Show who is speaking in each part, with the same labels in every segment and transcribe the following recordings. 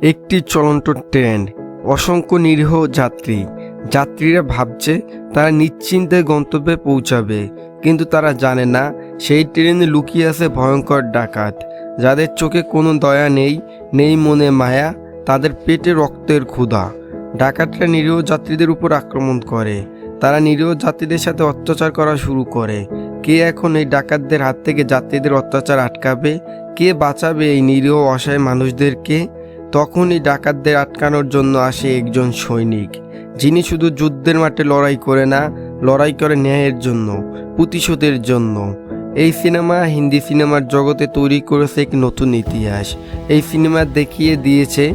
Speaker 1: একটি চলন্ত ট্রেন, অসংখ্য নিরীহ যাত্রী। যাত্রীরা ভাবছে তারা নিশ্চিন্তে গন্তব্যে পৌঁছাবে, কিন্তু তারা জানে না সেই ট্রেনে লুকিয়ে আছে ভয়ঙ্কর ডাকাত, যাদের চোখে কোনো দয়া নেই, নেই মনে মায়া, তাদের পেটে রক্তের ক্ষুধা। ডাকাতরা নিরীহ যাত্রীদের উপর আক্রমণ করে, তারা নিরীহ যাত্রীদের সাথে অত্যাচার করা শুরু করে। কে এখন এই ডাকাতদের হাত থেকে যাত্রীদের অত্যাচার আটকাবে? কে বাঁচাবে এই নিরীহ অসহায় মানুষদেরকে? তখনই ডাকাতদের আটকানোর জন্য আসে একজন সৈনিক, যিনি শুধু যুদ্ধের মাঠে লড়াই করে না, লড়াই করে ন্যায়ের জন্য, প্রতিশোধের জন্য। এই সিনেমা হিন্দি সিনেমার জগতে তৈরি করেছে এক নতুন ইতিহাস। এই সিনেমা দেখিয়ে দিয়েছে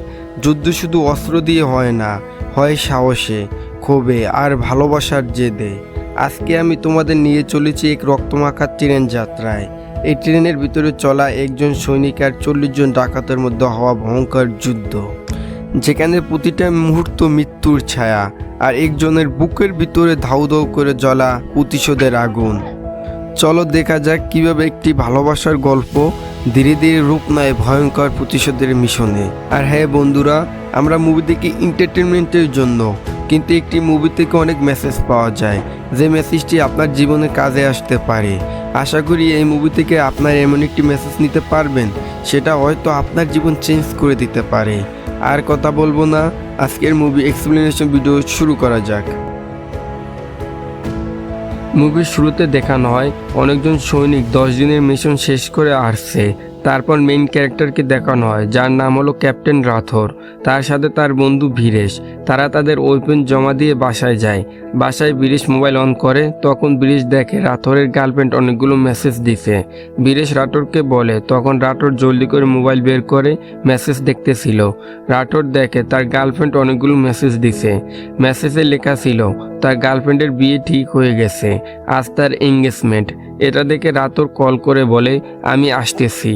Speaker 1: যুদ্ধ শুধু অস্ত্র দিয়ে হয় না, হয় সাহসে, ক্ষোভে আর ভালোবাসার জেদে। আজকে আমি তোমাদের নিয়ে চলেছি এক রক্তমাখা ট্রেন যাত্রায়। এই ট্রেনের ভিতরে চলা একজন সৈনিক আর 40 জন ডাকাতের মধ্যে হওয়া ভয়ঙ্কর যুদ্ধ, যেখানে প্রতিটা মুহূর্ত মৃত্যুর ছায়া, আর একজনের বুকের ভিতরে ধাউ ধাউ করে জ্বলা প্রতিশোধের আগুন। চলো দেখা যাক কিভাবে একটি ভালোবাসার গল্প ধীরে ধীরে রূপ নেয় ভয়ঙ্কর প্রতিশোধের মিশনে। আর হ্যাঁ বন্ধুরা, আমরা মুভি দেখি এন্টারটেনমেন্টের জন্য, কিন্তু একটি মুভি থেকে অনেক মেসেজ পাওয়া যায়, যে মেসেজটি আপনার জীবনে কাজে আসতে পারে। আশা করি এই মুভি থেকে আপনার এমন একটি মেসেজ নিতে পারবেন, সেটা হয়তো আপনার জীবন চেঞ্জ করে দিতে পারে। আর কথা বলবো না, আজকের মুভি এক্সপ্লেনেশন ভিডিও শুরু করা যাক। মুভির শুরুতে দেখানো হয় অনেকজন সৈনিক 10 দিনের মিশন শেষ করে আসছে। তারপর মেইন ক্যারেক্টারকে দেখানো হয়, যার নাম হলো ক্যাপ্টেন রাথোর। তার সাথে তার বন্ধু বীরেশ। তারা তাদের ওয়েপেন জমা দিয়ে বাসায় যায়। বাসায় বীরেশ মোবাইল অন করে, তখন বীরেশ দেখে রাথোরের গার্লফ্রেন্ড অনেকগুলো মেসেজ দিছে। বীরেশ রাঠোরকে বলে, তখন রাঠোর জলদি করে মোবাইল বের করে মেসেজ দেখতেছিল। রাঠোর দেখে তার গার্লফ্রেন্ড অনেকগুলো মেসেজ দিছে। মেসেজে লেখা ছিল তার গার্লফ্রেন্ডের বিয়ে ঠিক হয়ে গেছে, আজ তার এঙ্গেজমেন্ট। এটা দেখে রাথোর কল করে বলে, আমি আসতেছি।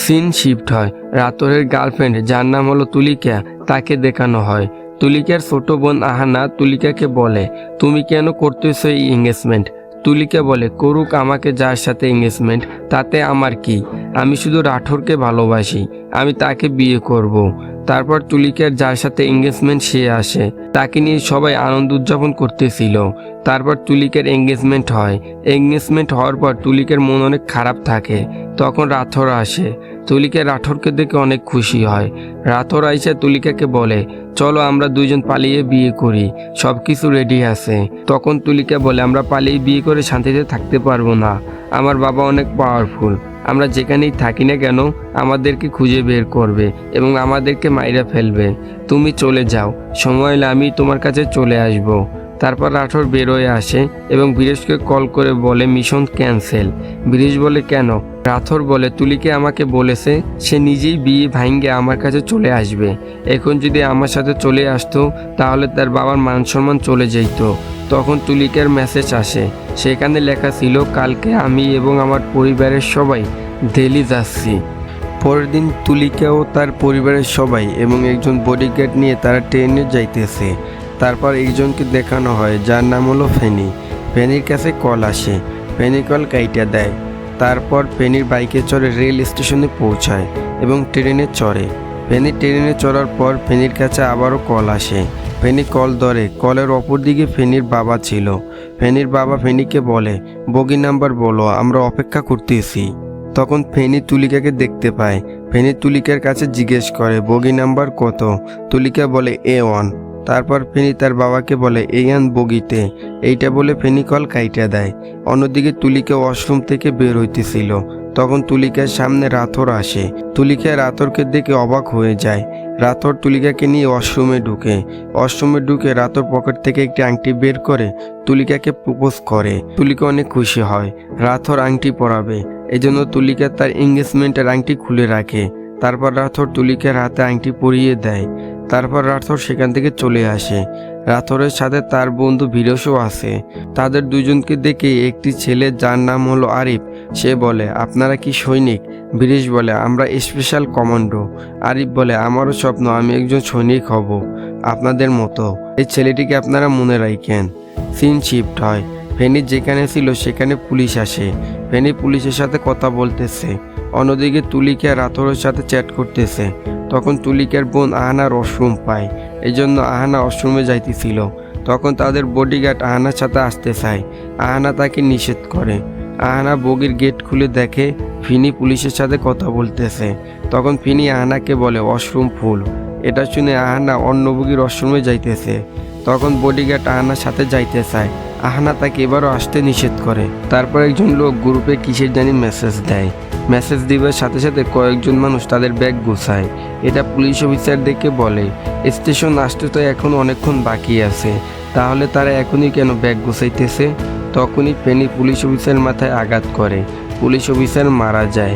Speaker 1: সিন শিফট হয়, রাথোরের গার্লফ্রেন্ড, যার নাম হলো তুলিকা, তাকে দেখানো হয়। তুলিকার ছোট বোন আহানা তুলিকাকে বলে, তুমি কেন করতেছো এই এঙ্গেজমেন্ট? তুলিকা বলে, করুক, আমাকে যার সাথে এঙ্গেজমেন্ট তাতে আমার কি? আমি শুধু রাঠোরকে ভালোবাসি, আমি তাকে বিয়ে করব। তারপর তুলিকার যার সাথে এঙ্গেজমেন্ট সে আসে, তাকে নিয়ে সবাই আনন্দ উদযাপন করতেছিল। তারপর তুলিকার এঙ্গেজমেন্ট হয়। এঙ্গেজমেন্ট হওয়ার পর তুলিকার মন অনেক খারাপ থাকে। তখন রাথোর আসে। তুলিকা রাঠোরকে দেখে অনেক খুশি হয়। রাথোর আইসা তুলিকাকে বলে, চলো আমরা দুইজন পালিয়ে বিয়ে করি, সব কিছু রেডি আছে। তখন তুলিকা বলে, আমরা পালিয়ে বিয়ে করে শান্তিতে থাকতে পারবো না, আমার বাবা অনেক পাওয়ারফুল, আমরা যেখানেই থাকি না কেন আমাদেরকে খুঁজে বের করবে এবং আমাদেরকে মাইরা ফেলবে। তুমি চলে যাও, সময় হলে আমি তোমার কাছে চলে আসব। তারপর রাঠোর বের হয়ে আসে এবং বীরেশকে কল করে বলে মিশন ক্যান্সেল। বীরেশ বলে, কেন? রাথোর বলে, তুলিকে আমাকে বলেছে সে নিজেই বিয়ে ভাঙ্গে আমার কাছে চলে আসবে। এখন যদি আমার সাথে চলে আসতো তাহলে তার বাবার মান সম্মান চলে যেত। তখন তুলিকার মেসেজ আসে, সেখানে লেখা ছিল, কালকে আমি এবং আমার পরিবারের সবাই দিল্লি যাচ্ছি। পরের দিন তুলিকা ও তার পরিবারের সবাই এবং একজন বডিগার্ড নিয়ে তারা ট্রেনে যাইতেছে। তারপর একজনকে দেখানো হয়, যার নাম হলো ফেনি। ফেনির কাছে কল আসে, ফেনি কল কাইটা দেয়। তারপর ফেনির বাইকে চড়ে রেল স্টেশনে পৌঁছায় এবং ট্রেনে চড়ে। ফেনি ট্রেনে চড়ার পর ফেনির কাছে আবারও কল আসে। ফেনি কল ধরে। কলের অপর দিকে ফেনির বাবা ছিল। ফেনির বাবা ফেনিকে বলে, বগি নাম্বার বলো, আমরা অপেক্ষা করতেছি। তখন ফেনি তুলিকাকে দেখতে পায়। ফেনি তুলিকার কাছে জিজ্ঞেস করে, বগি নাম্বার কত? তুলিকা বলে A1। তারপর ফেনি তার বাবাকে বলে, A1 বগিতে। এইটা বলে ফেনি কল কাইটা দেয়। অন্যদিকে তুলিকা ওয়াশরুম থেকে বের হইতেছিল। তখন তুলিকার সামনে রাথোর আসে। তুলিকা রাথোরকে দেখে অবাক হয়ে যায়। রাথোর তুলিকাকে নিয়ে ওয়াশরুমে ঢুকে রাথোর পকেট থেকে একটি আংটি বের করে তুলিকাকে প্রপোজ করে। তুলিকা অনেক খুশি হয়, রাথোর আংটি পরাবে। এজন্য তুলিকা তার এঙ্গেজমেন্টের আংটি খুলে রাখে। তারপর রাথোর তুলিকার হাতে আংটি পরিয়ে দেয়। তারপর রাথোর সেখান থেকে চলে আসে। রাথোরের সাথে তার বন্ধু বীরেশও আছে। তাদের দুজনকে দেখে একটি ছেলে, যার নাম হলো আরিফ, সে বলে, আপনারা কি সৈনিক? বীরেশ বলে, আমরা স্পেশাল কমান্ডো। আরিফ বলে, আমারও স্বপ্ন আমি একজন সৈনিক হব আপনাদের মতো, এই ছেলেটিকে আপনারা মনে রাখেন। সিন শিফট হয়, ফেনী যেখানে ছিল সেখানে পুলিশ আসে। ফেনী পুলিশের সাথে কথা বলতেছে। অন্যদিকে তুলিকা রাথোরের সাথে চ্যাট করতেছে। তখন তুলিকার বোন আহানার ওয়াশরুম পায়, এই জন্য আহানা ওয়াশরুমে যাইতেছিল। তখন তাদের বডিগার্ড আহানার সাথে আসতে চায়, আহানা তাকে নিষেধ করে। আহানা বগির গেট খুলে দেখে ফিনি পুলিশের সাথে কথা বলতেছে। তখন ফিনি আহানাকে বলে ওয়াশরুম ফুল। এটা শুনে আহানা অন্য বগির ওয়াশরুমে যাইতেছে। তখন বডিগার্ড আহানার সাথে যাইতে চায়, আহানা তাকে এবারও আসতে নিষেধ করে। তারপর একজন লোক গ্রুপে কিসের জানি মেসেজ দেয়। মেসেজ দিবার সাথে সাথে কয়েকজন মানুষ তাদের ব্যাগ গুছায়। এটা পুলিশ অফিসার দেখে বলে, স্টেশন আসতে তো এখন অনেকক্ষণ বাকি আছে, তাহলে তারা এখনই কেন ব্যাগ গুছাইতেছে? তখনই ফেনী পুলিশ অফিসার মাথায় আঘাত করে, পুলিশ অফিসার মারা যায়।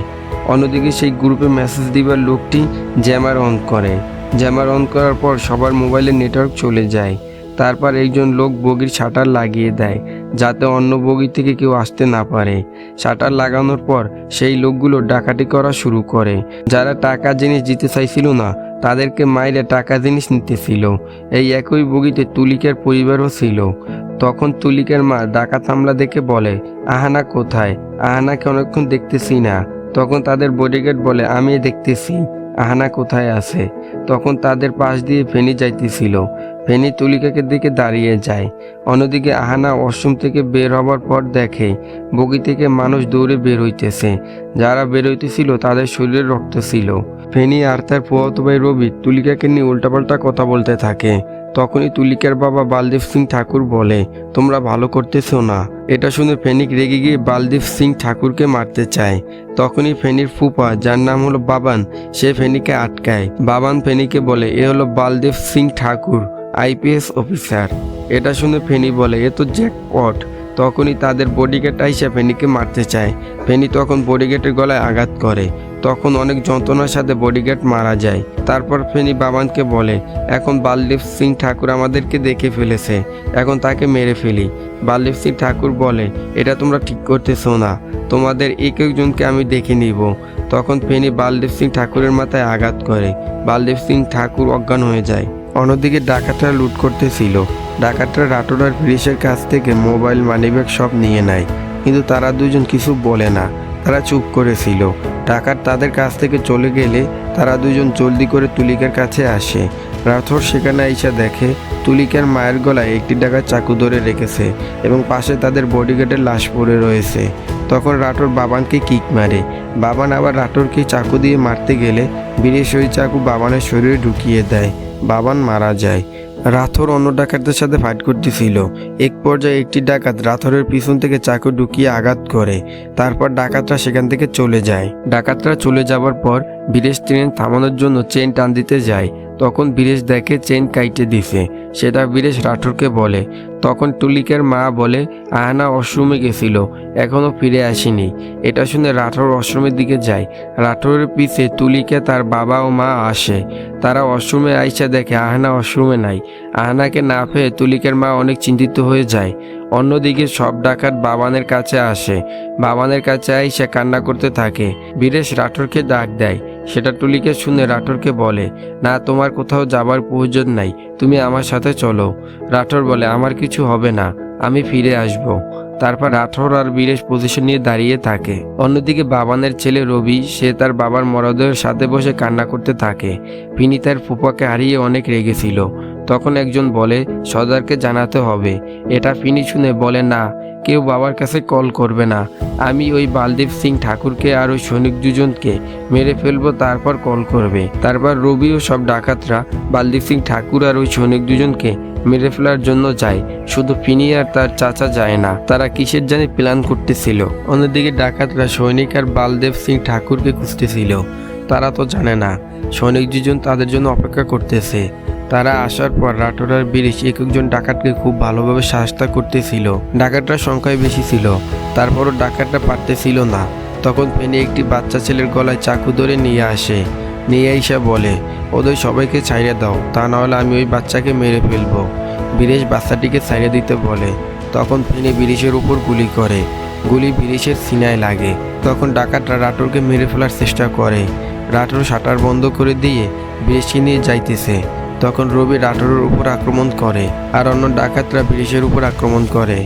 Speaker 1: অন্যদিকে সেই গ্রুপে মেসেজ দিবার লোকটি জ্যামার অন করে। জ্যামার অন করার পর সবার মোবাইলে নেটওয়ার্ক চলে যায়। তারপর একজন লোক বগির শাটার লাগিয়ে দেয়, যাতে অন্য বগি থেকে কেউ আসতে না পারে। শাটার লাগানোর পর সেই লোকগুলো ডাকাতি করা শুরু করে। যারা টাকা জিনিস দিতে চাইছিল না তাদেরকে মাইরে টাকা জিনিস নিতেছিল। এই একই বগিতে তুলিকার পরিবারও ছিল। তখন তুলিকার মা ডাকাত হামলা দেখে বলে, আহানা কোথায়? আহানাকে অনেকক্ষণ দেখতেছি না। তখন তাদের বডিগার্ড বলে, আমি দেখতেছি আহানা কোথায় আছে। তখন তাদের পাশ দিয়ে ফেনী যাইতেছিল। ফেনী তুলিকাকে দিকে দাঁড়িয়ে যায়। অন্যদিকে আহানা ওয়াশরুম থেকে বের হবার পর দেখে বগি থেকে মানুষ দৌড়ে বের হইতেছে। যারা বের হইতেছিল তাদের শরীরে রক্ত ছিল। ফেনী আর তার ফুফাতো ভাই রবি তুলিকাকে নিয়ে উল্টাপাল্টা কথা বলতে থাকে। তখনই তুলিকার বাবা বালদেব সিং ঠাকুর বলে, তোমরা ভালো করতেছো না। এটা শুনে ফেনিক রেগে গিয়ে বালদেব সিং ঠাকুরকে মারতে চায়। তখনই ফেনীর ফুপা, যার নাম হলো বাবান, সে ফেনীকে আটকায়। বাবান ফেনীকে বলে, এ হলো বালদেব সিং ঠাকুর, আইপিএস অফিসার। এটা শুনে ফেনী বলে, এ তো জ্যাকপট। তখনই তাদের বডিগার্ড আইসা ফেনীকে মারতে চায়। ফেনী তখন বডিগার্ডের গলায় আঘাত করে। তখন অনেক যন্ত্রণার সাথে বডিগার্ড মারা যায়। তারপর ফেনী বাবানকে বলে, এখন বালদেব সিং ঠাকুর আমাদেরকে দেখে ফেলেছে, এখন তাকে মেরে ফেলি। বালদেব সিং ঠাকুর বলে, এটা তোমরা ঠিক করতেছো না, তোমাদের এক একজনকে আমি দেখে নিব। তখন ফেনী বালদেব সিং ঠাকুরের মাথায় আঘাত করে। বালদেব সিং ঠাকুর অজ্ঞান হয়ে যায়। অন্যদিকে ডাকাতরা লুট করতেছিল। ডাকাতরা রাটোর আর পুলিশের কাছ থেকে মোবাইল, মানিব্যাগ সব নিয়ে নেয়, কিন্তু তারা দুজন কিছু বলে না, তারা চুপ করেছিল। ডাকাত তাদের কাছ থেকে চলে গেলে তারা দুজন জলদি করে তুলিকার কাছে আসে। রাথোর সেখানে আইসা দেখে তুলিকার মায়ের গলায় একটি ডাকাত চাকু ধরে রেখেছে এবং পাশে তাদের বডিগার্ডের লাশ পড়ে রয়েছে। তখন রাঠোর বাবানকে কিক মারে। বাবান আবার রাঠোরকে চাকু দিয়ে মারতে গেলে বীরেশ ওই চাকু বাবানের শরীরে ঢুকিয়ে দেয়। বাবান মারা যায়। রাথোর অন্য ডাকাতদের সাথে ফাইট করতেছিল। এক পর্যায়ে একটি ডাকাত রাথোরের পিছন থেকে চাকু ঢুকিয়ে আঘাত করে। তারপর ডাকাতরা সেখান থেকে চলে যায়। ডাকাতরা চলে যাবার পর বীরেশ ট্রেন থামানোর জন্য চেন টান দিতে যায়। তখন বীরেশ দেখে চেন কাইটে দিছে। সেটা বীরেশ রাঠোরকে বলে। তখন তুলিকার মা বলে, আহানা ওয়াশরুমে গেছিল, এখনো ফিরে আসেনি। এটা শুনে রাঠোর ওয়াশরুমের দিকে যায়। রাঠোরের পিছে তুলিকা, তার বাবা ও মা আসে। তারা ওয়াশরুমে আইসা দেখে আহানা ওয়াশরুমে নাই। আহানাকে না পেয়ে তুলিকার মা অনেক চিন্তিত হয়ে যায়। অন্যদিকে সব ডাকাত বাবানের কাছে আসে। বাবানের কাছে আইসা কান্না করতে থাকে। বীরেশ রাঠোরকে ডাক দেয়। সেটা তুলিকা শুনে রাঠোরকে বলে, না, তোমার কোথাও যাবার প্রয়োজন নাই, তুমি আমার সাথে চলো। রাঠোর বলে, আমার কিছু হবে না, আমি ফিরে আসব। তারপর রাঠোর আর বীরেশ পজিশন নিয়ে দাঁড়িয়ে থাকে। অন্যদিকে বাবানের ছেলে রবি, সে তার বাবার মরদেহের সাথে বসে কান্না করতে থাকে। ফিনি তার ফুপাকে হারিয়ে অনেক রেগেছিল। তখন একজন বলে, সর্দারকে জানাতে হবে। এটা ফিনি শুনে বলে, না, কেউ বাবার কাছে কল করবে না, আমি ওই বালদেব সিং ঠাকুরকে আর ওই সৈনিক দুজনকে মেরে ফেলবো, তারপর কল করবে। তারপর রবি ও সব ডাকাতরা বালদেব সিং ঠাকুর আর ওই সৈনিক দুজনকে মেরে ফেলার জন্য যায়। শুধু ফিনি আর তার চাচা যায় না, তারা কিসের জানি প্ল্যান করতেছিল। অন্যদিকে ডাকাতরা সৈনিক আর বালদেব সিং ঠাকুরকে খুঁজতেছিল। তারা তো জানে না সৈনিক দুজন তাদের জন্য অপেক্ষা করতেছে। তারা আসার পর রাঠোর আর বীরেশ এক একজন ডাকাতকে খুব ভালোভাবে সাহায্য করতেছিল। ডাকাতরা সংখ্যায় বেশি ছিল, তারপরও ডাকাতরা পারতেছিল না। তখন ফেনী একটি বাচ্চা ছেলের গলায় চাকু ধরে নিয়ে আসে। নিয়ে আইসা বলে, ওদের সবাইকে ছাইড়ে দাও, তা নাহলে আমি ওই বাচ্চাকে মেরে ফেলবো। বীরেশ বাচ্চাটিকে ছাইড়ে দিতে বলে। তখন ফেনী বীরেশের উপর গুলি করে। গুলি বীরেশের সিনায় লাগে। তখন ডাকাতরা রাঠোরকে মেরে ফেলার চেষ্টা করে। রাঠোর শাটার বন্ধ করে দিয়ে বীরেশকে নিয়ে যাইতেছে। তখন রবি রাঠোরের উপর আক্রমণ করে আর অন্য ডাকাতরা বীরেশের উপর আক্রমণ করে।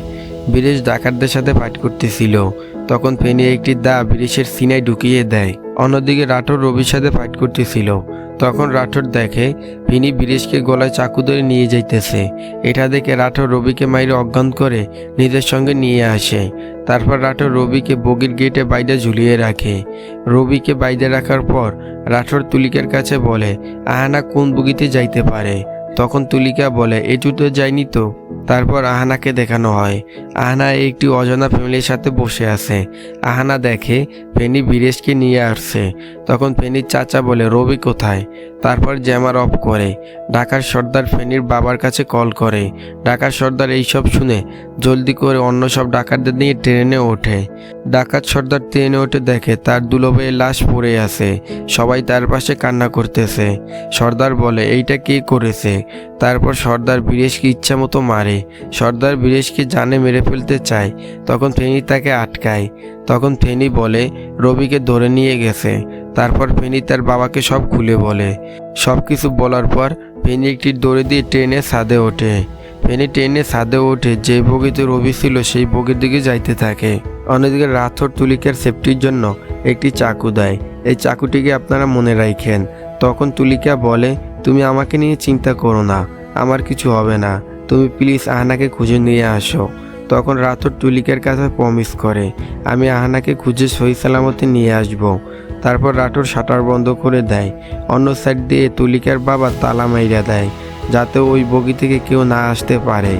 Speaker 1: বীরেশ ডাকাতদের সাথে ফাইট করতেছিল। তখন ফেনী একটি দা বীরেশের সিনায় ঢুকিয়ে দেয়। অন্যদিকে রাঠোর রবির সাথে ফাইট করতেছিল। তখন রাঠোর দেখে ফেনী বীরেশকে গলায় চাকু ধরে নিয়ে যাইতেছে। এটা দেখে রাঠোর রবিকে মাইরে অজ্ঞান করে নিজের সঙ্গে নিয়ে আসে। তারপর রাঠোর রবিকে বগির গেটে বাইরে ঝুলিয়ে রাখে। রবিকে বাইরে রাখার পর রাঠোর তুলিকার কাছে বলে আহানা কোন বগিতে যাইতে পারে। তখন তুলিকা বলে এটুতে যায়নি তো। তারপর আহানাকে দেখানো হয়। আহানা একটি অজানা ফ্যামিলির সাথে বসে আছে। আহানা দেখে ফেনী বীরেশকে নিয়ে আসছে। তখন ফেনীর চাচা বলে রবি কোথায়। তারপর জ্যামার অফ করে। ঢাকার সর্দার ফেনীর বাবার কাছে কল করে। ঢাকার সর্দার এইসব শুনে জলদি করে অন্য সব ডাকাতদের নিয়ে ট্রেনে ওঠে। ডাকাত সর্দার ট্রেনে ওঠে দেখে তার দুলাভাইয়ের লাশ পড়ে আছে। সবাই তার পাশে কান্না করতেছে। সর্দার বলে এইটা কে করেছে। তারপর সর্দার বীরেশকে ইচ্ছা মতো মারে। সর্দার বীরেশকে জানে মেরে ফেলতে চায়। তখন ফেনী তাকে আটকায়। তখন ফেনী বলে রবিকে ধরে নিয়ে গেছে। তারপর ফেনী তার বাবাকে সব খুলে বলে। সব কিছু বলার পর ফেনী একটি দড়ি দিয়ে ট্রেনে ছাদে ওঠে। ফেনী ট্রেনে ছাদে ওঠে যে বগিতে রবি ছিল সেই বগির দিকে যাইতে থাকে। অন্যদিকে রাথোর তুলিকার সেফটির জন্য একটি চাকু দেয়। এই চাকুটিকে আপনারা মনে রাখেন। তখন তুলিকা বলে তুমি আমাকে নিয়ে চিন্তা করো না, আমার কিছু হবে না, তুমি প্লিজ আহানাকে খুঁজে নিয়ে আসো। তখন রাথোর তুলিকার কাছে প্রমিস করে আমি আহানাকে খুঁজে সহি সালামতে নিয়ে আসব। তারপর রাঠোর শাটার বন্ধ করে দেয়। অন্য সাইড দিয়ে তুলিকার বাবা তালা মাইরা দেয় যাতে ওই বগি থেকে কেউ না আসতে পারে।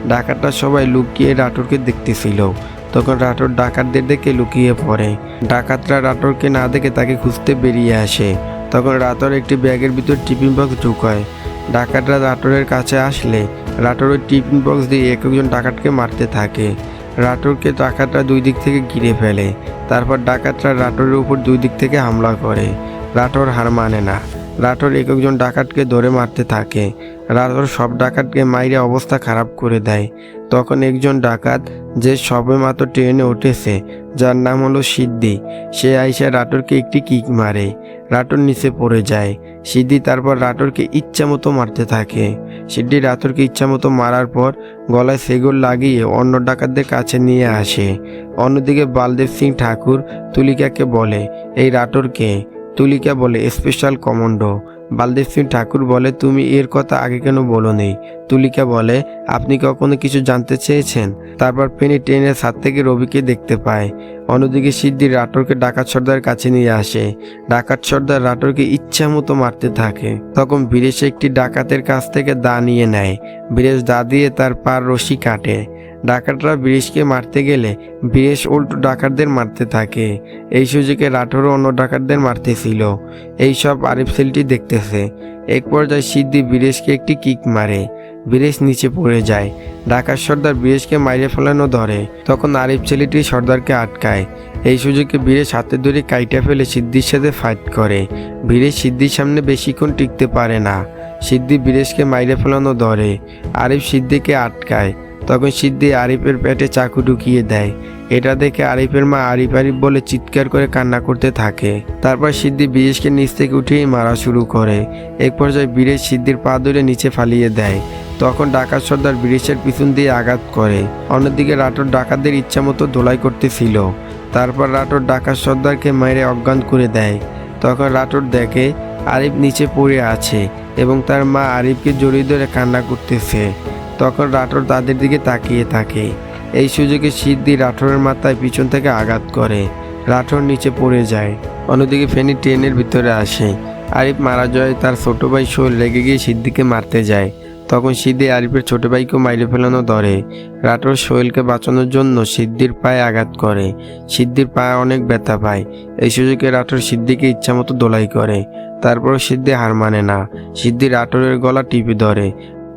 Speaker 1: ডাকাতরা সবাই লুকিয়ে রাঠোরকে দেখতেছিল। তখন রাঠোর ডাকাতদের দেখে লুকিয়ে পড়ে। ডাকাতরা রাঠোরকে না দেখে তাকে খুঁজতে বেরিয়ে আসে। তখন রাঠোর একটি ব্যাগের ভিতর টিফিন বক্স ঢুকায়। ডাকাতরা রাঠোরের কাছে আসলে রাঠোর ওই টিফিন বক্স দিয়ে একজন ডাকাতকে মারতে থাকে। রাঠোরকে ডাকাতরা দুই দিক থেকে ঘিরে ফেলে। তারপর ডাকাতরা রাঠোরের উপর দুই দিক থেকে হামলা করে। রাঠোর হার মানে না। রাঠোর একজন ডাকাতকে ধরে মারতে থাকে। রাঠোর সব ডাকাতকে মাইরে অবস্থা খারাপ করে দেয়। তখন একজন ডাকাত যে সবেমাত্র ট্রেনে উঠেছে, যার নাম হলো সিদ্ধি, সে আইসা রাঠোরকে একটি কিক মারে। রাঠোর নিচে পড়ে যায়। সিদ্ধি তারপর রাঠোরকে ইচ্ছা মতো মারতে থাকে। সিদ্ধি রাঠোরকে ইচ্ছা মতো মারার পর গলায় সেগুল লাগিয়ে অন্য ডাকাতদের কাছে নিয়ে আসে। অন্যদিকে বালদেব সিং ঠাকুর তুলিকাকে বলে এই রাঠোরকে। তুলিকা বলে স্পেশাল কমান্ডো। বালদেব সিং ঠাকুর বলে তুমি এর কথা আগে কেন বলোনি। তুলিকা বলে আপনি কখনো কিছু জানতে চেয়েছেন। তারপর ফেনী ট্রেনের ছাদ থেকে রবিকে দেখতে পায়। অন্যদিকে সিদ্ধি রাঠোরকে ডাকাত সর্দার কাছে নিয়ে আসে। ডাকাত সর্দার রাঠোরকে ইচ্ছা মতো মারতে থাকে। তখন বীরেশ একটি ডাকাতের কাছ থেকে দা নিয়ে নেয়। বীরেশ দা দিয়ে তার পার রশি কাটে। ডাকাতরা বীরেশকে মারতে গেলে বীরেশ উল্টো ডাকাতদের মারতে থাকে। এই সুযোগে রাঠোরও অন্য ডাকাতদের মারতেছিল। এইসব আরিফ ছেলেটি দেখতেছে। এক পর্যায়ে সিদ্ধি বীরেশকে একটি কিক মারে। বীরেশ নিচে পড়ে যায়। ডাকাত সর্দার বীরেশকে মাইরে ফেলানো ধরে। তখন আরিফ ছেলেটি সর্দারকে আটকায়। এই সুযোগে বীরেশ হাতে ধরে কাইটা ফেলে সিদ্ধির সাথে ফাইট করে। বীরেশ সিদ্ধির সামনে বেশিক্ষণ টিকতে পারে না। সিদ্ধি বীরেশকে মাইরে ফেলানো ধরে। আরিফ সিদ্ধিকে আটকায়। তখন সিদ্ধি আরিফের পেটে চাকু ঢুকিয়ে দেয়। এটা দেখে আরিফের মা আরিফ আরিফ বলে চিৎকার করে কান্না করতে থাকে। তারপর সিদ্ধি বীরেশকে নিচ থেকে উঠিয়ে মারা শুরু করে। এক পর্যায়ে বীরেশ সিদ্ধির পা ধরে নিচে ফালিয়ে দেয়। তখন ডাকাত সর্দার বীরেশের পিছন দিয়ে আঘাত করে। অন্যদিকে রাঠোর ডাকাতদের ইচ্ছা মতো ধোলাই করতেছিল। তারপর রাঠোর ডাকাত সর্দারকে মেরে অজ্ঞান করে দেয়। তখন রাঠোর দেখে আরিফ নিচে পড়ে আছে এবং তার মা আরিফকে জড়িয়ে ধরে কান্না করতেছে। তখন রাঠোর তাদের দিকে তাকিয়ে থাকে। এই সুযোগে সিদ্ধি রাঠোরের মাথায় পিছন থেকে আঘাত করে। রাঠোর নিচে পড়ে যায়। অন্যদিকে ফেনী ট্রেনের ভিতরে আসে। আরিফ মারা যায়। তার ছোট ভাই সোহেল রেগে গিয়ে সিদ্ধিকে মারতে যায়। তখন সিদ্ধি আরিফের ছোট ভাইকেও মাইরে ফেলানো ধরে। রাঠোর সোহেলকে বাঁচানোর জন্য সিদ্ধির পায়ে আঘাত করে। সিদ্ধির পায়ে অনেক ব্যথা পায়। এই সুযোগে রাঠোর সিদ্ধিকে ইচ্ছামতো দোলাই করে। তারপর সিদ্ধি হার মানে না। সিদ্ধি রাঠোরের গলা টিপে ধরে।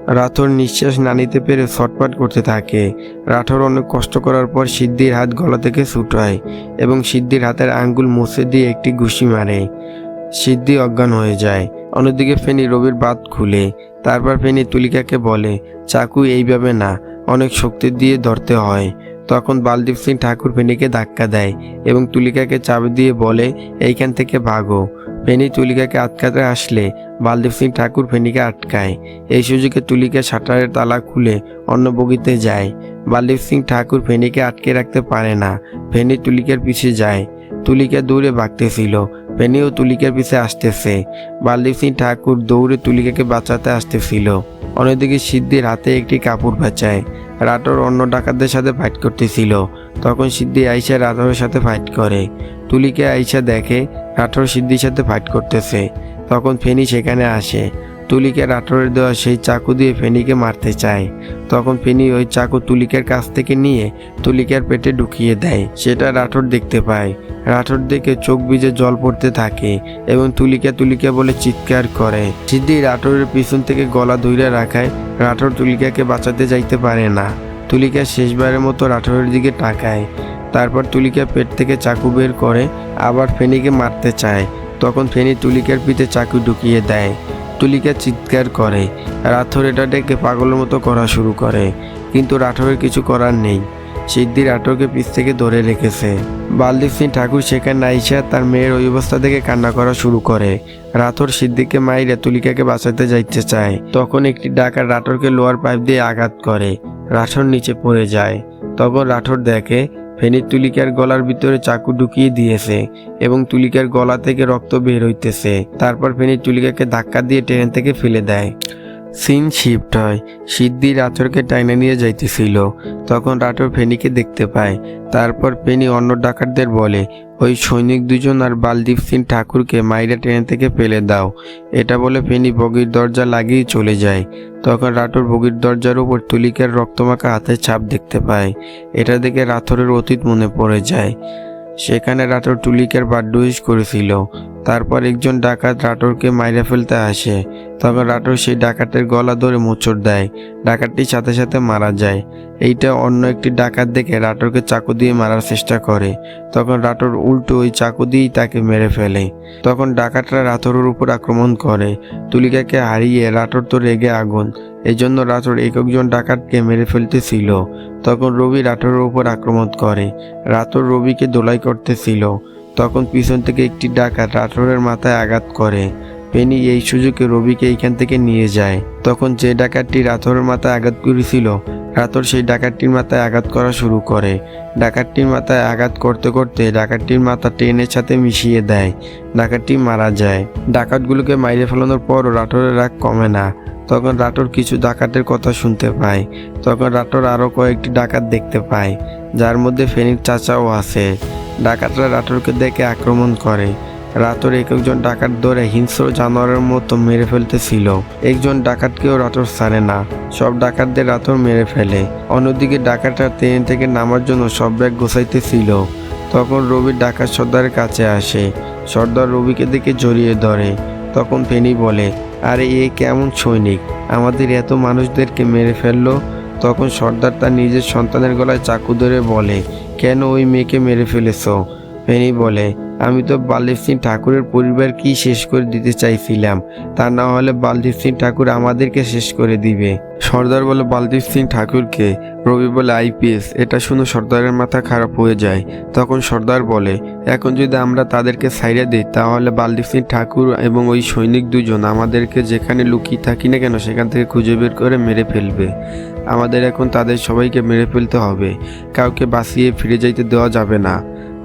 Speaker 1: রাঠোর নিঃশ্বাস না নিতে পেরে ছটফট করতে থাকে। রাঠোর অনেক কষ্ট করার পর সিদ্ধির হাত গলা থেকে ছুটায় এবং সিদ্ধির হাতের আঙ্গুল মুছে দিয়ে একটি ঘুষি মারে। সিদ্ধি অজ্ঞান হয়ে যায়। অন্যদিকে ফেনী রবির বাত খুলে। তারপর ফেনী তুলিকাকে বলে চাকু এইভাবে না, অনেক শক্তি দিয়ে ধরতে হয়। তখন বালদেব সিং ঠাকুর ফেনীকে ধাক্কা দেয় এবং তুলিকাকে চাবি দিয়ে বলে এইখান থেকে ভাগো। ফেনী তুলিকাকে আটকাতে আসলে বালদীপ সিং ঠাকুর ফেনীকে আটকায়। এই সুযোগে তুলিকা শাটারের তালা খুলে অন্য বগিতে যায়। বালদীপ সিং ঠাকুর ফেনীকে আটকে রাখতে পারে না। ফেনী তুলিকার পিছে যায়। তুলিকা দৌড়ে ভাগতেছিল, ফেনীও তুলিকার পিছে আসতেছে। বালদীপ সিং ঠাকুর দৌড়ে তুলিকাকে বাঁচাতে আসতেছিল। অন্যদিকে সিদ্ধির হাতে একটি কাপড় বাঁচায়। রাঠোর অন্য ডাকাতদের সাথে ফাইট করতেছিল। তখন সিদ্ধি আইসা রাঠোরের সাথে ফাইট করে। তুলিকা আইসা দেখে রাঠোর সিদ্ধির সাথে ফাইট করতেছে। তখন ফেনী সেখানে আসে। তুলিকা রাঠোরের দেওয়া সেই চাকু দিয়ে ফেনীকে মারতে চায়। তখন ফেনী ওই চাকু তুলিকার কাছ থেকে নিয়ে তুলিকার পেটে ঢুকিয়ে দেয়। সেটা রাঠোর দেখতে পায়। রাঠোর দেখে চোখ ভিজে জল পড়তে থাকে এবং তুলিকা তুলিকা বলে চিৎকার করে। সিদ্ধি রাঠোরের পিছন থেকে গলা ধইরা রাখায় রাঠোর তুলিকাকে বাঁচাতে যাইতে পারে না। তুলিকা শেষবারের মতো রাঠোরের দিকে তাকায়। তারপর তুলিকা পেট থেকে চাকু বের করে আবার ফেনীকে মারতে চায়। তখন ফেনী তুলিকার পিঠে চাকু ঢুকিয়ে দেয়। তুলিকা চিৎকার করে। রাঠোর এটা ডেকে পাগলের মতো করা শুরু করে, কিন্তু রাঠোরের কিছু করার নেই। সিদ্ধি রাঠোরকে পিছ থেকে ধরে রেখেছে। বালদীপ সিং ঠাকুর সেখানে আইসা তার মেয়ের ওই অবস্থা দেখে কান্না করা শুরু করে। রাঠোর সিদ্দিকে মাইরে তুলিকাকে বাঁচাতে যাইতে চায়। তখন একটি ডাকাত রাঠোরকে লোহার পাইপ দিয়ে আঘাত করে। রাঠোর নিচে পড়ে যায়। তখন রাঠোর দেখে ফেনী তুলিকার গলার ভিতরে চাকু ঢুকিয়ে দিয়েছে এবং তুলিকার গলা থেকে রক্ত বের হইতেছে। তারপর ফেনী তুলিকাকে ধাক্কা দিয়ে ট্রেন থেকে ফেলে দেয়। সিন শিফট হয়। সিদ্ধি রাঠোরকে টাইনে নিয়ে যাইতেছিল। তখন রাঠোর ফেনীকে দেখতে পায়। তারপর ফেনী অন্য ডাকাতদের বলে, ওই সৈনিক দুজন আর বালদীপ সিং ঠাকুরকে মাইরা ট্রেন থেকে ফেলে দাও। এটা বলে ফেনী বগির দরজা লাগিয়ে চলে যায়। তখন রাঠোর বগির দরজার উপর তুলিকার রক্তমাখা হাতের ছাপ দেখতে পায়। এটা দেখে রাঠোরের অতীত মনে পড়ে যায়। সেখানে রাঠোর তুলিকার বাড্ডুইশ করেছিল। তারপর একজন ডাকাত রাঠোরকে মাইরা ফেলতে আসে। তখন রাঠোর সেই ডাকাতের গলা ধরে মোচড় দেয়। ডাকাতটি সাথে সাথে মারা যায়। এইটা অন্য একটি ডাকাত দেখে রাঠোরকে চাকু দিয়ে মারার চেষ্টা করে। তখন রাঠোর উল্টো ওই চাকু দিয়েই তাকে মেরে ফেলে। তখন ডাকাতরা রাঠোরের উপর আক্রমণ করে। তুলিকাকে হারিয়ে রাঠোর তো রেগে আগুন। এই জন্য রাঠোর একজন ডাকাতকে মেরে ফেলতেছিল। তখন রবি রাঠোরের উপর আক্রমণ করে। রাঠোর রবিকে ধোলাই করতেছিল। তখন পিছন থেকে একটি ডাকাত রাঠোরের মাথায় আঘাত করে। ফেনী এই সুযোগে রবিকে এইখান থেকে নিয়ে যায়। তখন যে ডাকাতটি রাঠোরের মাথায় আঘাত করেছিল, রাঠোর সেই ডাকাতটির মাথায় আঘাত করা শুরু করে। ডাকাতটির মাথায় আঘাত করতে করতে ডাকাতটির মাথা ট্রেনের সাথে মিশিয়ে দেয়। ডাকাতটি মারা যায়। ডাকাতগুলোকে মাইরে ফেলানোর পরও রাঠোরের রাগ কমে না। তখন রাঠোর কিছু ডাকাতের কথা শুনতে পায়। তখন রাঠোর আরও কয়েকটি ডাকাত দেখতে পায়, যার মধ্যে ফেনীর চাচাও আছে। ডাকাতরা রাঠোরকে দেখে আক্রমণ করে। রাঠোর একজন ডাকাত ধরে হিংস্র জানোয়ারের মতো মেরে ফেলতেছিল। একজন ডাকাতকেও রাঠোর ছাড়ে না। সব ডাকাতদের রাঠোর মেরে ফেলে। অন্যদিকে ডাকাতরা ট্রেন থেকে নামার জন্য সব ব্যাগ গোছাইতেছিল। তখন রবি ডাকাত সর্দারের কাছে আসে। সর্দার রবিকে দেখে জড়িয়ে ধরে। তখন ফেনী বলে, আরে এ কেমন সৈনিক, আমাদের এত মানুষদেরকে মেরে ফেললো। তখন সর্দার তার নিজের সন্তানের গলায় চাকু ধরে বলে, কেন ওই মেয়েকে মেরে ফেলেছ? ফেনী বলে, আমি তো বালদীপ সিং ঠাকুরের পরিবার কি শেষ করে দিতে চাইছিলাম, তা না হলে বালদীপ সিং ঠাকুর আমাদেরকে শেষ করে দিবে। সর্দার বলে, বালদীপ সিং ঠাকুরকে? রবি বলে, আইপিএস। এটা শুনে সর্দারের মাথা খারাপ হয়ে যায়। তখন সর্দার বলে, এখন যদি আমরা তাদেরকে ছাইড়া দিই তাহলে বালদীপ সিং ঠাকুর এবং ওই সৈনিক দুজন আমাদেরকে যেখানে লুকিয়ে থাকি না কেন সেখান থেকে খুঁজে বের করে মেরে ফেলবে। আমাদের এখন তাদের সবাইকে মেরে ফেলতে হবে। কাউকে বাঁচিয়ে ফিরে যাইতে দেওয়া যাবে না।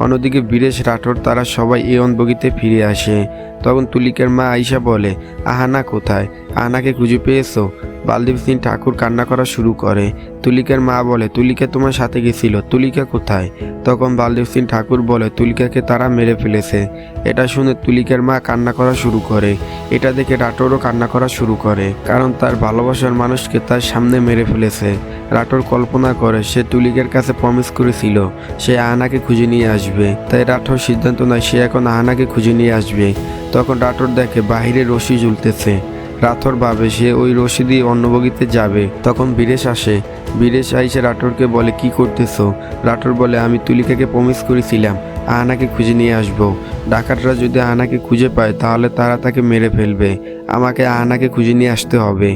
Speaker 1: অন্যদিকে বীরেশ রাঠোর তারা সবাই এওন বগিতে ফিরে আসে। তখন তুলিকার মা আইসা বলে, আহানা কোথায়? আহানাকে খুঁজে পেয়েছো? বালদীপ সিং ঠাকুর কান্না করা শুরু করে। তুলিকার মা বলে, তুলিকা তোমার সাথে গেছিল, তুলিকা কোথায়? তখন বালদীপ সিং ঠাকুর বলে, তুলিকাকে তারা মেরে ফেলেছে। এটা শুনে তুলিকার মা কান্না করা শুরু করে। এটা দেখে রাঠোরও কান্না করা শুরু করে, কারণ তার ভালোবাসার মানুষকে তার সামনে মেরে ফেলেছে। রাঠোর কল্পনা করে সে তুলিকার কাছে প্রমিস করেছিল সে আহানাকে খুঁজে নিয়ে আসবে। তাই রাঠোর সিদ্ধান্ত নেয় সে এখন আহানাকে খুঁজে নিয়ে আসবে। তখন রাঠোর দেখে বাহিরে রশি ঝুলতেছে। রাঠোর ভাবে সে ওই রশি দিয়ে অন্য বগিতে যাবে। তখন বীরেশ আসে। বীরেশ আইসে রাঠোরকে বলে, কি করতেছো? রাঠোর বলে, আমি তুলিকাকে প্রমিস করেছিলাম আহানাকে খুঁজে নিয়ে আসবো। ডাকাতরা যদি আহানাকে খুঁজে পায় তাহলে তারা তাকে মেরে ফেলবে।
Speaker 2: আমাকে আহানাকে খুঁজে নিয়ে আসতে হবে।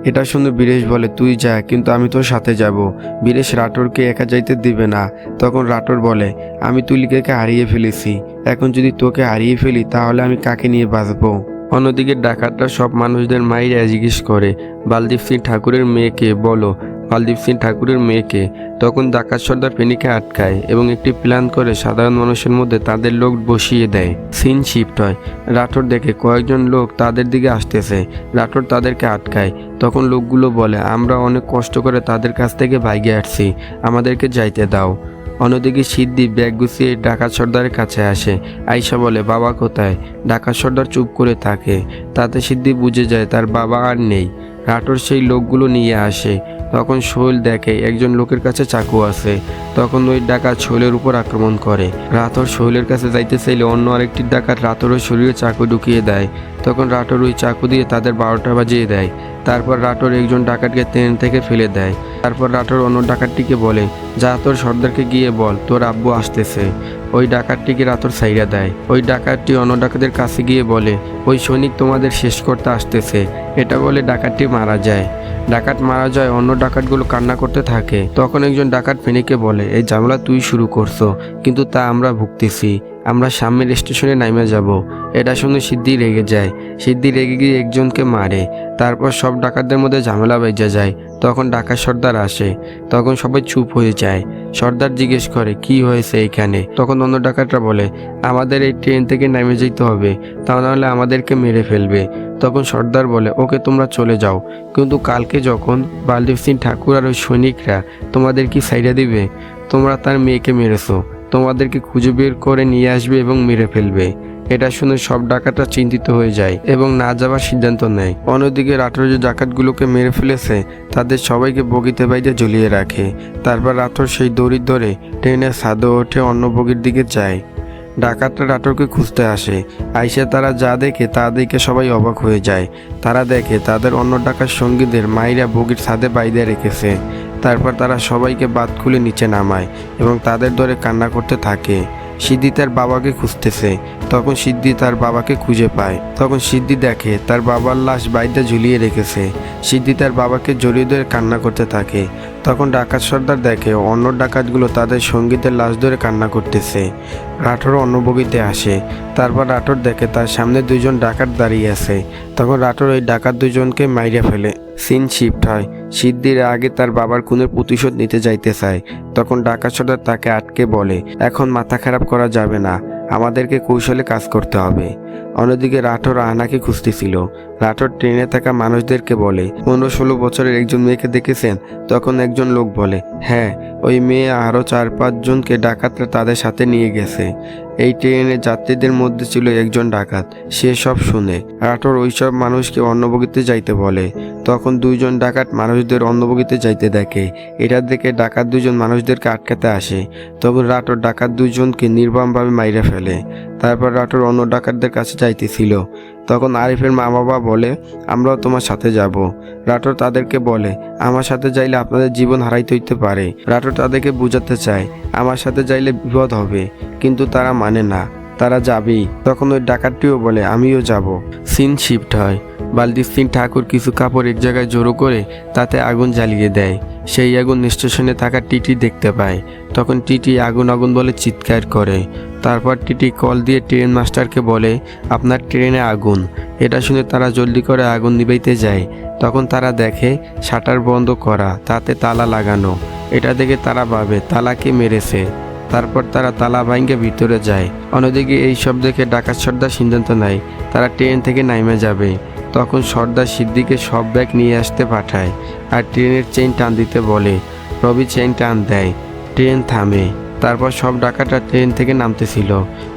Speaker 2: এটা শুনে বীরেশ বলে, তুই যা, কিন্তু আমি তোর সাথে যাব। বীরেশ রাঠোরকে একা যাইতে দিবে না। তখন রাঠোর বলে, আমি তুলিকাকে হারিয়ে ফেলেছি, এখন যদি তোকে হারিয়ে ফেলি তাহলে আমি কাকে নিয়ে বাঁচবো?
Speaker 1: অন্যদিকে ডাকাতরা সব মানুষদের মাইরা জিজ্ঞেস করে, বালদীপ সিং ঠাকুরের মেয়েকে বলো, বালদীপ সিং ঠাকুরের মেয়েকে। তখন ডাকাত সর্দার ফেনীকে আটকায় এবং একটি প্ল্যান করে সাধারণ মানুষের মধ্যে তাদের লোক বসিয়ে দেয়। সিন শিফট হয়। রাঠোর দেখে কয়েকজন লোক তাদের দিকে আসতেছে। রাঠোর তাদেরকে আটকায়। তখন লোকগুলো বলে, আমরা অনেক কষ্ট করে তাদের কাছ থেকে ভাইগে আসছি, আমাদেরকে যাইতে দাও। অন্যদিকে সিদ্ধি ব্যাগ গুছিয়ে ডাকাত সর্দারের কাছে আসে। আয়শা বলে, বাবা কোথায়? ডাকাত সর্দার চুপ করে থাকে। তাতে সিদ্ধি বুঝে যায় তার বাবা আর নেই। রাঠোর সেই লোকগুলো নিয়ে আসে। তখন সোহেল দেখে একজন লোকের কাছে চাকু আছে। তখন ওই ডাকাত সোহেলের উপর আক্রমণ করে। রাঠোর সোহেলের কাছে যাইতে চাইলে অন্য আরেকটি ডাকাত রাঠোরের শরীরে চাকু ঢুকিয়ে দেয়। তখন রাঠোর ওই চাকু দিয়ে তাদের 12টা বাজিয়ে দেয়। তারপর রাঠোর একজন ডাকাতকে ট্রেন থেকে ফেলে দেয়। তারপর রাঠোর অন্য ডাকাতটিকে বলে, যা তোর সর্দারকে গিয়ে বল তোর আব্বু আসতেছে। ওই ডাকাতটিকে রাঠোর ছাইড়া দেয়। ওই ডাকাতটি অন্য ডাকাতের কাছে গিয়ে বলে, ওই সৈনিক তোমাদের শেষ করতে আসতেছে। এটা বলে ডাকাতটি মারা যায়। ডাকাত মারা যায়, অন্য ডাকাতগুলো কান্না করতে থাকে। তখন একজন ডাকাত ফেনীকে বলে, এই ঝামেলা তুই শুরু করছো, কিন্তু তা আমরা ভুগতেছি, আমরা সামনের স্টেশনে নামে যাব। এটা শুনে সিদ্ধি রেগে যায়। সিদ্ধি রেগে গিয়ে একজনকে মারে। তারপর সব ডাকাতদের মধ্যে ঝামেলা বেজে যায়। তখন ডাকাত সর্দার আসে। তখন সবাই চুপ হয়ে যায়। সর্দার জিজ্ঞেস করে, কি হয়েছে এখানে? তখন অন্য ডাকাতরা বলে, আমাদের এই ট্রেন থেকে নেমে যেতে হবে, তা নাহলে আমাদেরকে মেরে ফেলবে। তখন সর্দার বলে, ওকে তোমরা চলে যাও, কিন্তু কালকে যখন বালদীপ সিং ঠাকুর আর ওই সৈনিকরা তোমাদের কি ছাইড়া দিবে? তোমরা তার মেয়েকে মেরেছো, তোমাদেরকে খুঁজে বের করে নিয়ে আসবে এবং মেরে ফেলবে। এটা শুনে সব ডাকাতরা চিন্তিত হয়ে যায় এবং না যাবার সিদ্ধান্ত নেয়। অন্যদিকে রাঠোর যে ডাকাতগুলোকে মেরে ফেলেছে তাদের সবাইকে বগিতে বাইরে ঝুলিয়ে রাখে। তারপর রাঠোর সেই দড়ি ধরে ট্রেনের ছাদে ওঠে, অন্য বগির দিকে যায়। ডাকাতরা রাঠোরকে খুঁজতে আসে। আইসে তারা যা দেখে তা দেখে সবাই অবাক হয়ে যায়। তারা দেখে তাদের অন্য ডাকাত সঙ্গীদের মাইরা বগির ছাদে বাইরে রেখেছে। তারপর তারা সবাইকে বাত খুলে নিচে নামায় এবং তাদের ধরে কান্না করতে থাকে। সিদ্ধি তার বাবাকে খুঁজতেছে। তখন সিদ্ধি তার বাবাকে খুঁজে পায়। তখন সিদ্ধি দেখে তার বাবার লাশ বাইরে ঝুলিয়ে রেখেছে। সিদ্ধি তার বাবাকে জড়িয়ে ধরে কান্না করতে থাকে। তখন ডাকাত সর্দার দেখে অন্য ডাকাতগুলো তাদের সঙ্গীদের লাশ ধরে কান্না করতেছে। রাঠোর অন্য বগিতে আসে। তারপর রাঠোর দেখে তার সামনে দুইজন ডাকাত দাঁড়িয়ে আছে। তখন রাঠোর ওই ডাকাত দুজনকে মাইরে ফেলে। সিন শিফট হয়। সিদ্ধির আগে তার বাবার খুনের প্রতিশোধ নিতে যাইতে চায়। তখন ডাকাত সর্দার তাকে আটকে বলে, এখন মাথা খারাপ করা যাবে না, আমাদেরকে কৌশলে কাজ করতে হবে। অন্যদিকে রাঠোর আহনাকে খুঁজতেছিল। রাঠোর ট্রেনে থাকা মানুষদেরকে বলে, 15-16 বছরের একজন মেয়েকে দেখেছেন? তখন একজন লোক বলে, হ্যাঁ, ওই মেয়ে আরও 4-5 জনকে ডাকাতরা তাদের সাথে নিয়ে গেছে। এই ট্রেনের যাত্রীদের মধ্যে ছিল একজন ডাকাত। সে সব শুনে রাঠোর ওইসব মানুষকে অন্য বগিতে যাইতে বলে। তখন দুইজন ডাকাত মানুষদের অন্য বগিতে যাইতে দেখে। এটা দেখে ডাকাত দুজন মানুষদেরকে আটকাতে আসে। তখন রাঠোর ডাকাত দুজনকে নির্মমভাবে মাইরে ফেলে। তারপর রাঠোর অন্য ডাকাতদের কাছে যাইতেছিল। তখন আরিফের মা বাবা বলে, আমরাও তোমার সাথে যাব। রাঠোর তাদেরকে বলে, আমার সাথে যাইলে আপনাদের জীবন হারাইতে হইতে পারে। রাঠোর তাদেরকে বুঝাতে চায় আমার সাথে যাইলে বিপদ হবে, কিন্তু তারা মানে না, তারা যাবেই। তখন ওই ডাকাতটিও বলে, আমিও যাব। সিন শিফট হয়। বালদীপ সিং ঠাকুর কিছু কাপড় এক জায়গায় জড়ো করে তাতে আগুন জ্বালিয়ে দেয়। সেই আগুন স্টেশনে থাকা টিটি দেখতে পায়। তখন টিটি আগুন আগুন বলে চিৎকার করে। তারপর টিটি কল দিয়ে ট্রেন মাস্টারকে বলে, আপনার ট্রেনে আগুন। এটা শুনে তারা জলদি করে আগুন নিভাইতে যায়। তখন তারা দেখে শাটার বন্ধ করা, তাতে তালা লাগানো। এটা দেখে তারা ভাবে তালাকে মেরেছে। তারপর তারা তালা ভাঙ্গে ভিতরে যায়। অন্যদিকে এই সব দেখে ডাকাত সর্দার সিদ্ধান্ত নেয় তারা ট্রেন থেকে নামে যাবে। তখন সর্দার সিদ্দিকে সব ব্যাগ নিয়ে আসতে পাঠায় আর ট্রেনের চেইন টান দিতে বলে। রবি চেইন টান দেয়, ট্রেন থামে। তারপর সব ডাকাতরা ট্রেন থেকে নামতেছিল।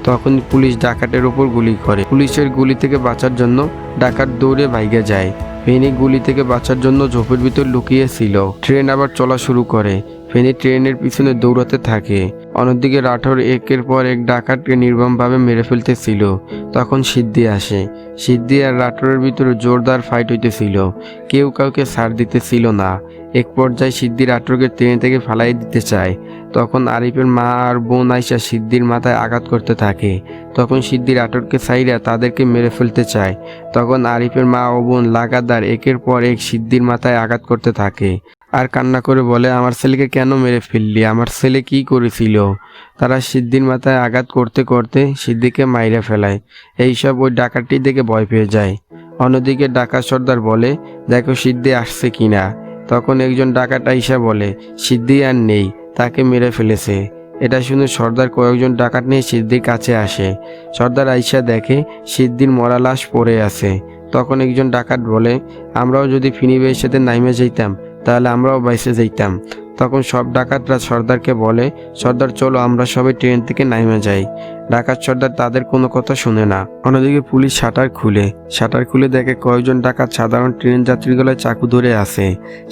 Speaker 1: তখন পুলিশ ডাকাতের উপর গুলি করে। পুলিশের গুলি থেকে বাঁচার জন্য ডাকাত দৌড়ে ভাইগে যায়। ফেনী গুলি থেকে বাঁচার জন্য ঝোপের ভিতর লুকিয়েছিল। ট্রেন আবার চলা শুরু করে। ফেনী ট্রেনের পিছনে দৌড়াতে থাকে। অন্যদিকে রাঠোর একের পর এক ডাকাতকে নির্মমভাবে মেরে ফেলতেছিল। তখন সিদ্ধি আসে। সিদ্ধি আর রাঠোরের ভিতরে জোরদার ফাইট হইতেছিল। কেউ কাউকে ছাড় দিতেছিল না। এক পর্যায়ে সিদ্ধি রাঠোরকে ট্রেন থেকে ফালাই দিতে চায়।
Speaker 2: তখন আরিফের মা আর বোন আইসা সিদ্ধির মাথায় আঘাত করতে থাকে। তখন সিদ্ধি রাঠোরকে ছাইরা তাদেরকে মেরে ফেলতে চায়। তখন আরিফের মা ও বোন লাগাতার একের পর এক সিদ্ধির মাথায় আঘাত করতে থাকে আর কান্না করে বলে, আমার ছেলেকে কেন মেরে ফেললি, আমার ছেলে কি করেছিল। তারা সিদ্ধির মাথায় আঘাত করতে করতে সিদ্ধিকে মাইরে ফেলায়। এইসব ওই ডাকাতটি দেখে ভয় পেয়ে যায়। অন্যদিকে ডাকাত সর্দার বলে, দেখো সিদ্ধি আসছে কিনা। তখন একজন ডাকাত আইসা বলে, সিদ্ধি আর নেই, তাকে মেরে ফেলেছে। এটা শুনে সর্দার কয়েকজন ডাকাত নিয়ে সিদ্ধির কাছে আসে। সর্দার আইসা দেখে সিদ্ধির মরা লাশ পড়ে আছে। তখন একজন ডাকাত বলে, আমরাও যদি ফিনি ভাইয়ের সাথে নাইমে যাইতাম তাহলে আমরাও বাইসে যাইতাম। তখন সব ডাকাতরা সর্দারকে বলে, সর্দার চলো আমরা সবাই ট্রেন থেকে নাইমে যাই। ডাকাত সর্দার তাদের কোনো কথা শুনে না। অন্যদিকে পুলিশ শাটার খুলে দেখে কয়েকজন ডাকাত সাধারণ ট্রেন যাত্রী গলায় চাকু ধরে আছে।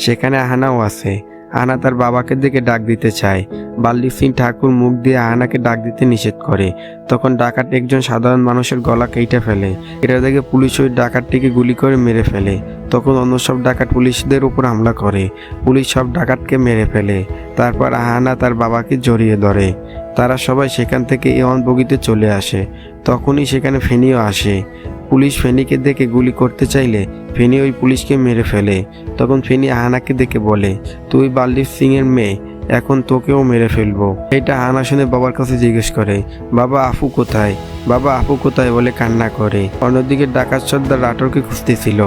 Speaker 2: সেখানে আহানাও আছে। আহানা তার বাবাকে দেখে ডাক দিতে চায়। বাল্লি সিং ঠাকুর মুখ দিয়ে আহানাকে ডাক দিতে নিষেধ করে। তখন ডাকাত একজন সাধারণ মানুষের গলা কেটে ফেলে। এটা দেখে পুলিশ ওই ডাকাতটিকে গুলি করে মেরে ফেলে। তখন অন্য সব ডাকাত পুলিশদের উপর হামলা করে। পুলিশ সব ডাকাতকে মেরে ফেলে। তারপর আহানা তার বাবাকে জড়িয়ে ধরে। তারা সবাই সেখান থেকে এওয়ান বগিতে চলে আসে। তখনই সেখানে ফেনিও আসে। পুলিশ ফেনিকে দেখে গুলি করতে চাইলে ফেনি ওই পুলিশকে মেরে ফেলে। তখন ফেনি আহানাকে দেখে বলে, তুই বালদীপ সিং এর মেয়ে, এখন তোকেও মেরে ফেলবো। এটা আহানা শুনে বাবার কাছে জিজ্ঞেস করে, বাবা আপু কোথায়, বাবা আপু কোথায় বলে কান্না করে। অন্যদিকে ডাকাত সর্দার রাঠোরকে খুঁজতেছিল।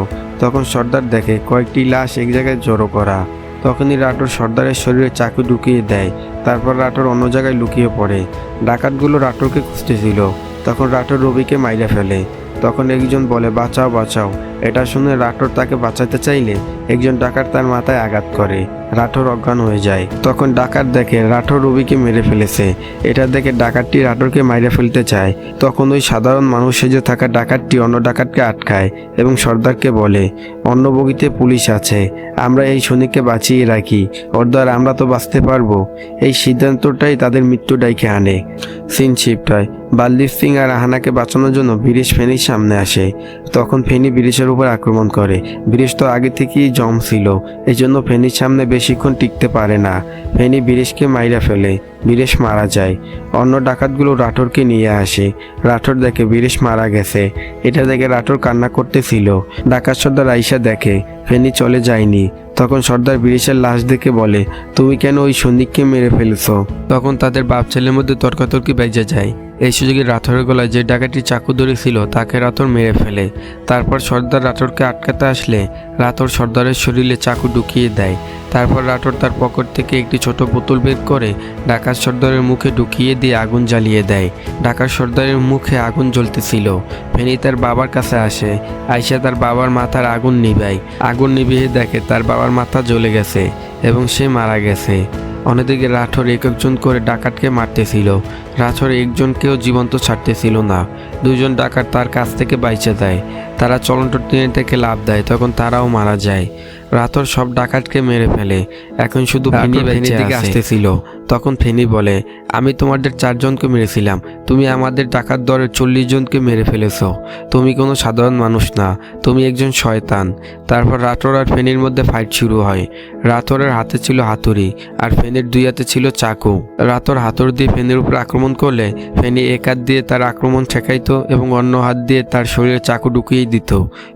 Speaker 2: তখন সর্দার দেখে কয়েকটি লাশ এক জায়গায় জড়ো করা। তখনই রাঠোর সর্দারের শরীরে চাকু ঢুকিয়ে দেয়। তারপর রাঠোর অন্য জায়গায় লুকিয়ে পড়ে। ডাকাতগুলো রাঠোরকে খুঁজতেছিল। তখন রাঠোর রবিকে মাইরে ফেলে। তখন একজন বলে, বাঁচাও বাঁচাও। এটা শুনে রাঠোর তাকে বাঁচাতে চাইলে একজন ডাকাত তার মাথায় আঘাত করে। রাঠোর অজ্ঞান হয়ে যায়। তখন ডাকাত দেখে রাঠোর রবিকে মেরে ফেলেছে। এটা দেখে ডাকাতটি রাঠোরকে মাইরে ফেলতে চায়। তখন ওই সাধারণ মানুষ সেজে থাকা ডাকাতটি অন্য ডাকাতকে আটকায় এবং সর্দারকে বলে, অন্য বগিতে পুলিশ আছে, আমরা এই সৈনিককে বাঁচিয়ে রাখি, ওর দ্বারা আমরা তো বাঁচতে পারবো। এই সিদ্ধান্তটাই তাদের মৃত্যু ডাইকে আনে। সিন শিফট হয়। বালদীপ সিং আর আহানাকে বাঁচানোর জন্য বীরেশ ফেনির সামনে আসে। তখন ফেনি বীরেশের উপর আক্রমণ করে। বীরেশ তো আগে থেকেই জম ছিল, এই জন্য ফেনির সামনে বেশিক্ষণ টিকতে পারে না। ফেনি বীরেশকে মাইরা ফেলে। বীরেশ মারা যায়। অন্য ডাকাতগুলো রাঠোরকে নিয়ে আসে। রাঠোর দেখে বীরেশ মারা গেছে। এটা দেখে রাঠোর কান্না করতেছিল। ডাকাত সর্দার আইসা দেখে ফেনি চলে যায়নি। তখন সর্দার বীরেশের লাশ দেখে বলে, তুমি কেন ওই সৈনিককে মেরে ফেলেছো। তখন তাদের বাপ ছেলের মধ্যে তর্কাতর্কি বেজে যায়। এই সুযোগে রাঠোরের গলায় যে ডাকাতটি চাকু ধরেছিল তাকে রাঠোর মেরে ফেলে। তারপর সর্দার রাঠোরকে আটকাতে আসলে রাঠোর সর্দারের শরীরে চাকু ঢুকিয়ে দেয়। তারপর রাঠোর তার পকেট থেকে একটি ছোট বোতল বের করে ডাকাত সর্দারের মুখে ঢুকিয়ে দিয়ে আগুন জ্বালিয়ে দেয়। ডাকাত সর্দারের মুখে আগুন জ্বলতেছিল। ফেনি তার বাবার কাছে আসে। আইসা তার বাবার মাথার আগুন নিভায়। আগুন নিভিয়ে দেখে তার বাবার মাথা জ্বলে গেছে এবং সে মারা গেছে। অন্যদিকে রাঠোর এক একজন করে ডাকাতকে মারতেছিল। রাঠোর একজনকেও জীবন্ত ছাড়তেছিল না। দুজন ডাকাত তার কাছ থেকে বাইচে দেয়। তারা চলন্ত ট্রেন থেকে লাফ দেয়। তখন তারাও মারা যায়। রাঠোর সব ডাকাতকে মেরে ফেলে। এখন শুধু ফেনি দিকে আসতেছিল। তখন ফেনি বলে, আমি তোমাদের 4 জনকে মেরেছিলাম, তুমি আমাদের ডাকাত দলের 40 জনকে মেরে ফেলেছো। তুমি কোনো সাধারণ মানুষ না, তুমি একজন শয়তান। তারপর রাঠোর আর ফেনির মধ্যে ফাইট শুরু হয়। রাঠোরের হাতে ছিল হাতুড়ি আর ফেনির 2 হাতে ছিল চাকু। রাঠোর হাতুড়ি দিয়ে ফেনির উপর আক্রমণ করলে ফেনি এক হাত দিয়ে তার আক্রমণ ঠেকাইতো এবং অন্য হাত দিয়ে তার শরীরে চাকু ঢুকিয়ে দিত।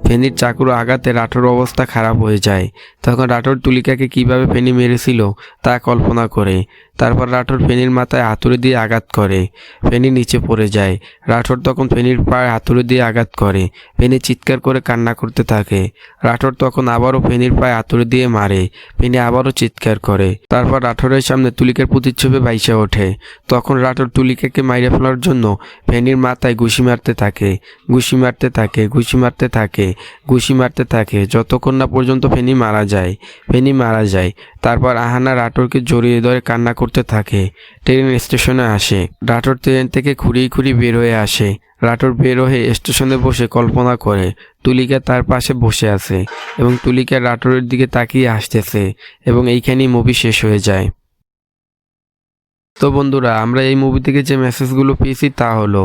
Speaker 2: ফেনির চাকুর আঘাতে রাঠোর অবস্থা খারাপ হয়ে যায়। তখন রাঠোর তুলিকাকে কিভাবে ফেনি মেরেছিল তা কল্পনা করে। তারপর রাঠোর ফেনির মাথায় হাতুড়ি দিয়ে আঘাত করে। ফেনি নিচে পড়ে যায়। রাঠোর তখন ফেনির পায়ে হাতুড়ি দিয়ে আঘাত করে। ফেনি চিৎকার করে কান্না করতে থাকে। রাঠোর তখন আবারও ফেনির পায়ে হাতুড়ি দিয়ে মারে। ফেনি আবারও চিৎকার করে। তারপর রাঠোরের সামনে তুলিকার প্রতিচ্ছবি ভাইসে ওঠে। তখন রাঠোর তুলিকাকে মাইরে ফেলার জন্য ফেনির মাথায় ঘুষি মারতে থাকে, ঘুষি মারতে থাকে, ঘুষি মারতে থাকে, ঘুষি মারতে থাকে, যতক্ষণ না পর্যন্ত ফেনি মারা যায়। ফেনি মারা যায়। তারপর আহানা রাঠোরকে জড়িয়ে ধরে কান্না করতে থাকে। ট্রেন স্টেশনে আসে। রাঠোর ট্রেন থেকে খুঁড়িয়ে খুঁড়িয়ে বের হয়ে আসে। রাঠোর বের হয়ে স্টেশনে বসে কল্পনা করে তুলিকা তার পাশে বসে আছে এবং তুলিকা রাঠোরের দিকে তাকিয়ে হাসতেছে এবং এইখানেই মুভি শেষ হয়ে যায়। তো বন্ধুরা, আমরা এই মুভি থেকে যে মেসেজগুলো পেয়েছি তা হলো,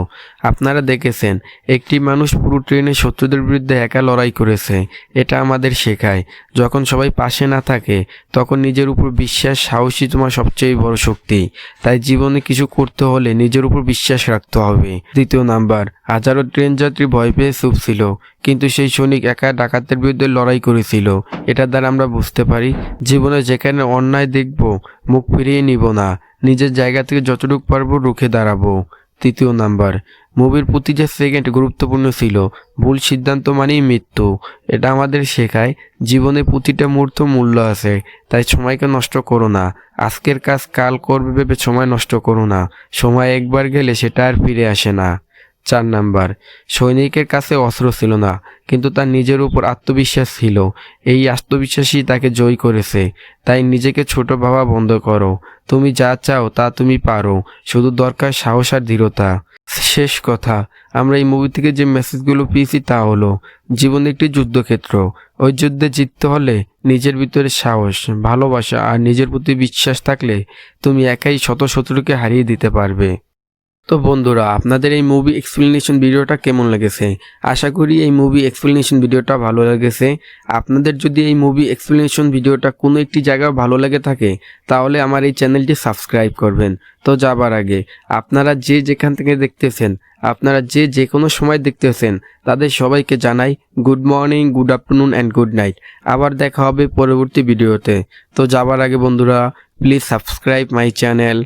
Speaker 2: আপনারা দেখেছেন একটি মানুষ পুরো ট্রেনে শত্রুদের বিরুদ্ধে একা লড়াই করেছে। এটা আমাদের শেখায়, যখন সবাই পাশে না থাকে তখন নিজের উপর বিশ্বাস, সাহসী তোমার সবচেয়ে বড় শক্তি। তাই জীবনে কিছু করতে হলে নিজের উপর বিশ্বাস রাখতে হবে। দ্বিতীয় নাম্বার, হাজারো ট্রেন যাত্রী ভয় পেয়ে চুপ ছিল, কিন্তু সেই সৈনিক একা ডাকাতের বিরুদ্ধে লড়াই করেছিল। এটার দ্বারা আমরা বুঝতে পারি, জীবনে যেখানে অন্যায় দেখব মুখ ফিরিয়ে নিব না, নিজের জায়গা থেকে যতটুকু পারবো রুখে দাঁড়াবো। তৃতীয় নাম্বার, মুভির প্রতিটা সেকেন্ড গুরুত্বপূর্ণ ছিল, ভুল সিদ্ধান্ত মানেই মৃত্যু। এটা আমাদের শেখায় জীবনে প্রতিটা মুহূর্ত মূল্য আছে, তাই সময়কে নষ্ট করো না। আজকের কাজ কাল করবে ভেবে সময় নষ্ট করো না, সময় একবার গেলে সেটা আর ফিরে আসে না। 4 নাম্বার, সৈনিকের কাছে অস্ত্র ছিল না, কিন্তু তার নিজের উপর আত্মবিশ্বাস ছিল। এই আত্মবিশ্বাসই তাকে জয় করেছে। তাই নিজেকে ছোট ভাবা বন্ধ করো। তুমি যা চাও তা তুমি পারো, শুধু দরকার সাহস আর দৃঢ়তা। শেষ কথা, আমরা এই মুভি থেকে যে মেসেজগুলো পেয়েছি তা হলো, জীবন একটি যুদ্ধক্ষেত্র। ওই যুদ্ধে জিততে হলে নিজের ভিতরে সাহস, ভালোবাসা আর নিজের প্রতি বিশ্বাস থাকলে তুমি একাই শত শত্রুকে হারিয়ে দিতে পারবে। তো বন্ধুরা, আপনাদের এই মুভি এক্সপ্লেনেশন ভিডিওটা কেমন লেগেছে? আশা করি এই মুভি এক্সপ্লেনেশন ভিডিওটা ভালো লেগেছে। আপনাদের যদি এই মুভি এক্সপ্লেনেশন ভিডিওটা কোনো একটি জায়গায় ভালো লেগে থাকে তাহলে আমার এই চ্যানেলটি সাবস্ক্রাইব করবেন। তো যাবার আগে, আপনারা যে যেখান থেকে দেখতেছেন, আপনারা যে কোনো সময় দেখতেছেন, তাদের সবাইকে জানাই good morning, good afternoon and good night. আবার দেখা হবে পরবর্তী ভিডিওতে। তো যাবার আগে বন্ধুরা, প্লিজ সাবস্ক্রাইব মাই চ্যানেল।